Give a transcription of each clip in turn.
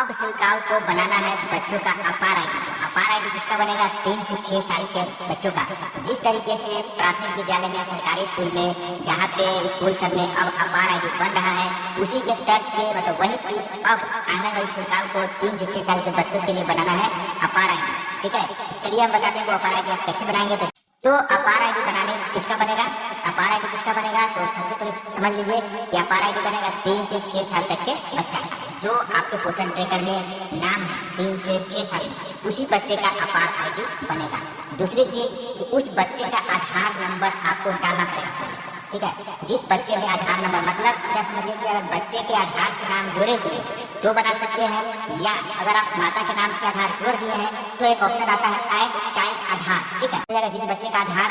अब शुल्काओं को बनाना है बच्चों का अपार आईडी। अपार आईडी किसका बनेगा? 3 से 6 साल के बच्चों का। जिस तरीके से प्राथमिक विद्यालय में, सरकारी स्कूल में, जहाँ पे स्कूल सब में अब अपार आईडी बन रहा है, उसी के तर्ज पे मतलब वही चीज अब आंगनबाड़ी शुल्काओं को 3 से 6 साल के बच्चों के लिए बनाना है अपार आईडी। ठीक है, चलिए हम बताते हैं वो अपार आईडी आप कैसे बनाएंगे। तो अपार आईडी बनाने किसका बनेगा? अपार आईडी किसका बनेगा? तो सबसे पहले समझ लीजिए कि अपार आईडी बनेगा 3 से 6 साल तक के बच्चा जो आपके पोषण ट्रैकर में नाम है 3 से 6 साल, उसी बच्चे का अपार आईडी बनेगा। दूसरी चीज कि उस बच्चे का आधार नंबर आपको डालना पड़ेगा। ठीक है, जिस बच्चे में आधार नंबर मतलब सीधा समझिए कि अगर बच्चे के आधार से नाम जोड़े हुए तो बना सकते हैं, या अगर आप माता के नाम से आधार जोड़ दिए हैं तो एक ऑप्शन आता है ऐड चाइल्ड आधार। ठीक है, अगर जिस बच्चे का आधार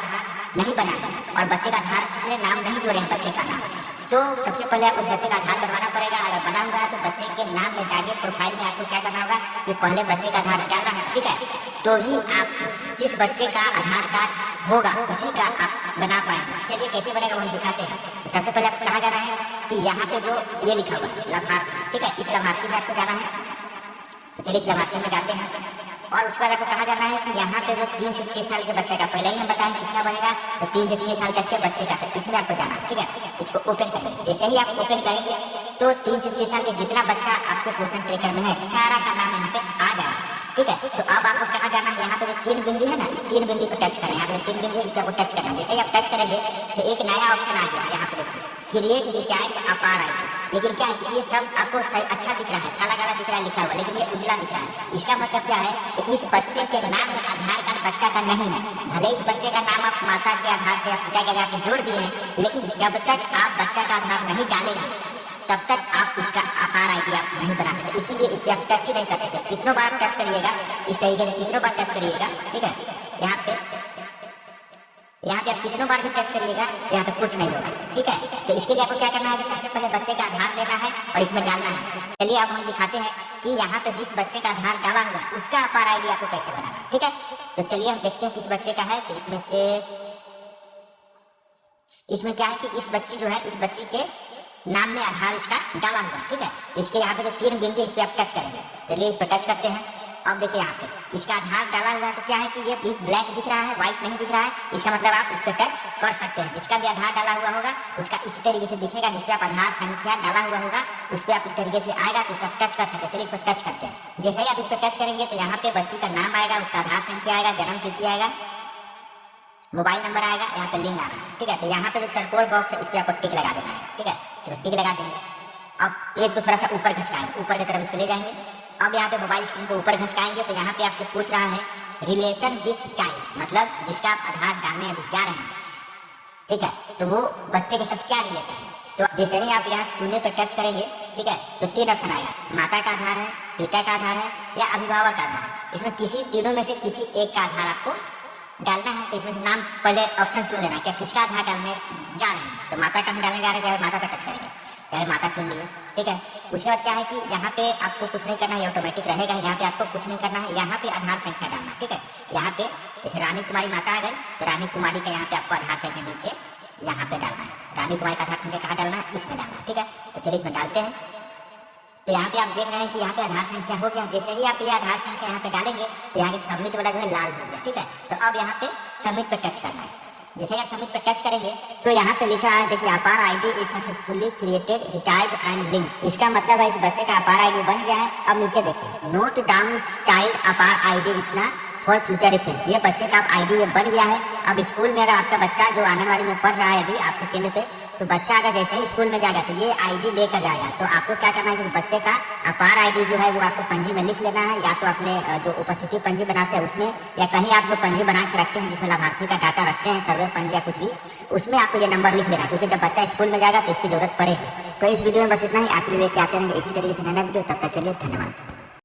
नहीं बना और बच्चे का आधार से नाम नहीं जोड़े हैं बच्चे का नाम, तो सबसे पहले उस बच्चे का आधार बनवाना पड़ेगा। अगर बना हुआ है तो बच्चे के नाम में जाके प्रोफाइल में आपको क्या करना होगा कि पहले बच्चे का आधार डालना है। ठीक है, तो ही आप जिस बच्चे का आधार कार्ड होगा उसी का आप बना पाएंगे। चलिए कैसे बनेगा वो हम दिखाते हैं। तो सबसे पहले आपको कहा जाना है कि यहाँ पे जो ये लिखा हुआ है लाभार्थी, ठीक है, इस लाभार्थी में आपको जाना है। तो चलिए इस लाभार्थी में जाते हैं और उसके बाद आपको कहा जाना है कि यहाँ पे जो 3 से 6 साल के बच्चे का, पहले ही हम बताएं किसका बनेगा, तो 3 से 6 साल तक के बच्चे का, तो इसमें आपको जाना है। ठीक है, इसको ओपन करेंगे। जैसे ही आप ओपन करेंगे तो 3 से 6 साल के जितना बच्चा आपके पोषण ट्रैकर में है सारा का नाम यहाँ पे आ जाएगा। ठीक है, तो अब आपको कहा जाना है यहाँ पे जो 3 बिंदी है ना, इस 3 बिंदी को टच करें। यहाँ पे 3 बिंदी है, इस पर टच करना है। जैसे ही आप टच करेंगे तो एक नया ऑप्शन आ गया, यहाँ पे देखिए क्रिएट डिटाइल्ड अपार आईडी। लेकिन क्या है कि ये सब आपको सही अच्छा दिख रहा है, काला काला दिख रहा है लिखा हुआ, लेकिन ये उजला दिख रहा है। इसका मतलब क्या है कि इस बच्चे के नाम में आधार कार्ड बच्चा का नहीं है। भले इस बच्चे का नाम आप माता के आधार से या पिता के आधार से जोड़ दिए हैं, लेकिन जब तक आप बच्चा का आधार नहीं डालेंगे तब तक आप इसका अपार आईडी आप नहीं बना सकते। इसीलिए इस पर आप टच ही नहीं कर सकते। कितनों बार टच करिएगा इस तरीके से, कितनों बार टच करिएगा। ठीक है, यहाँ पे आप कितनों बार भी टच करिएगा यहाँ पे कुछ नहीं होगा। ठीक है, तो इसके लिए आपको क्या करना है कि सबसे पहले बच्चे का आधार लेना है और इसमें डालना है। चलिए अब हम दिखाते हैं कि यहाँ पे जिस बच्चे का आधार डाला हुआ है उसका अपार आईडी आपको कैसे बनाना है। ठीक है, तो चलिए हम देखते हैं किस बच्चे का है। तो इसमें क्या है कि इस बच्ची जो है, इस बच्ची के नाम में आधार इसका डाला हुआ है। ठीक है, तो इसके यहाँ पे जो 3 बिंदु इस पर आप टच करेंगे। चलिए इस पर टच करते हैं। अब देखिए यहाँ पे इसका आधार डाला हुआ है, तो क्या है कि ये ब्लैक दिख रहा है, व्हाइट नहीं दिख रहा है। इसका मतलब आप इस पर टच कर सकते हैं। जिसका भी आधार डाला हुआ होगा उसका इसी तरीके से दिखेगा। जिस पर आप आधार संख्या डाला हुआ होगा उस पर आप इस तरीके से आएगा तो उसका टच कर सकते हैं। चलिए इस पर टच करते हैं। जैसे ही आप इस पर टच करेंगे तो यहाँ पे बच्ची का नाम आएगा, उसका आधार संख्या आएगा, जन्म तिथि आएगा, मोबाइल नंबर आएगा, यहाँ पे लिंक आएगा। ठीक है, तो यहाँ पे जो चरकोर बॉक्स है इस पर आपको टिक लगा देना है। ठीक है, तो टिक लगा देंगे। अब पेज को थोड़ा सा ऊपर खिसकाएंगे, ऊपर की तरफ इसको ले जाएंगे। अब यहाँ पे मोबाइल स्क्रीन को ऊपर खिसकाएंगे तो यहाँ पे आपसे पूछ रहा है रिलेशन विथ चाइल्ड, मतलब जिसका आप आधार डालने अभी जा रहे हैं। ठीक है, तो वो बच्चे के साथ क्या रिलेशन है। तो जैसे ही आप यहाँ चूल्हे पर टच करेंगे, ठीक है, तो 3 ऑप्शन आएगा, माता का आधार है, पिता का आधार है या अभिभावक का आधार है। इसमें किसी तीनों में से किसी एक का आधार आपको डालना है। तो इसमें नाम पहले ऑप्शन चुन लेना है, क्या किसका आधार डालने जा रहे हैं। तो माता का हम डालने जा रहे हैं, माता का टच करेंगे, पहले माता चुन लिए। ठीक है, उसके बाद क्या है कि यहाँ पे आपको कुछ नहीं करना है, ऑटोमेटिक रहेगा। यहाँ पे आपको कुछ नहीं करना है, यहाँ पे आधार संख्या डालना है। ठीक है, यहाँ पे जैसे रानी कुमारी माता आ गई तो रानी कुमारी का यहाँ पे आपको आधार संख्या नीचे यहाँ पे डालना है। रानी कुमारी का आधार संख्या कहाँ डालना है, इसमें डालना है। ठीक है, तो चलिए इसमें डालते हैं। तो यहाँ पे आप देख रहे हैं कि यहाँ पे आधार संख्या हो गया। जैसे ही आप ये आधार संख्या यहाँ पे डालेंगे तो यहाँ के सबमिट वाला जो है लाल हो गया। ठीक है, तो अब यहाँ पे सबमिट पे टच करना है। जैसे आप सबमिट पे टच करेंगे तो यहाँ पे लिखा है, देखिए APAAR ID is successfully created retired and link. इसका मतलब है इस बच्चे का अपार आईडी बन गया है। अब नीचे देखिए नोट डाउन चाइल्ड अपार आईडी इतना फॉर फ्यूचर रेफरेंस। ये बच्चे का आईडी ये बन गया है। अब स्कूल में अगर आपका बच्चा जो आंगनबाड़ी में पढ़ रहा है अभी आपके केंद्र पे, तो बच्चा अगर जैसे ही स्कूल में जाएगा तो ये आईडी लेकर जाएगा। तो आपको क्या करना है कि बच्चे का अपार आईडी जो है वो आपको पंजी में लिख लेना है, या तो अपने जो उपस्थिति पंजी बनाते हैं उसमें, या कहीं आप जो पंजी बना के रखे हैं जिसमें लाभार्थी का डाटा रखते हैं, सर्वे पंजी या कुछ भी, उसमें आपको ये नंबर लिख लेना, क्योंकि जब बच्चा स्कूल में जाएगा तो इसकी जरूरत पड़ेगी। तो इस वीडियो में बस इतना ही। आप लेके आते रहेंगे इसी तरीके से नया वीडियो। तब तक के लिए धन्यवाद।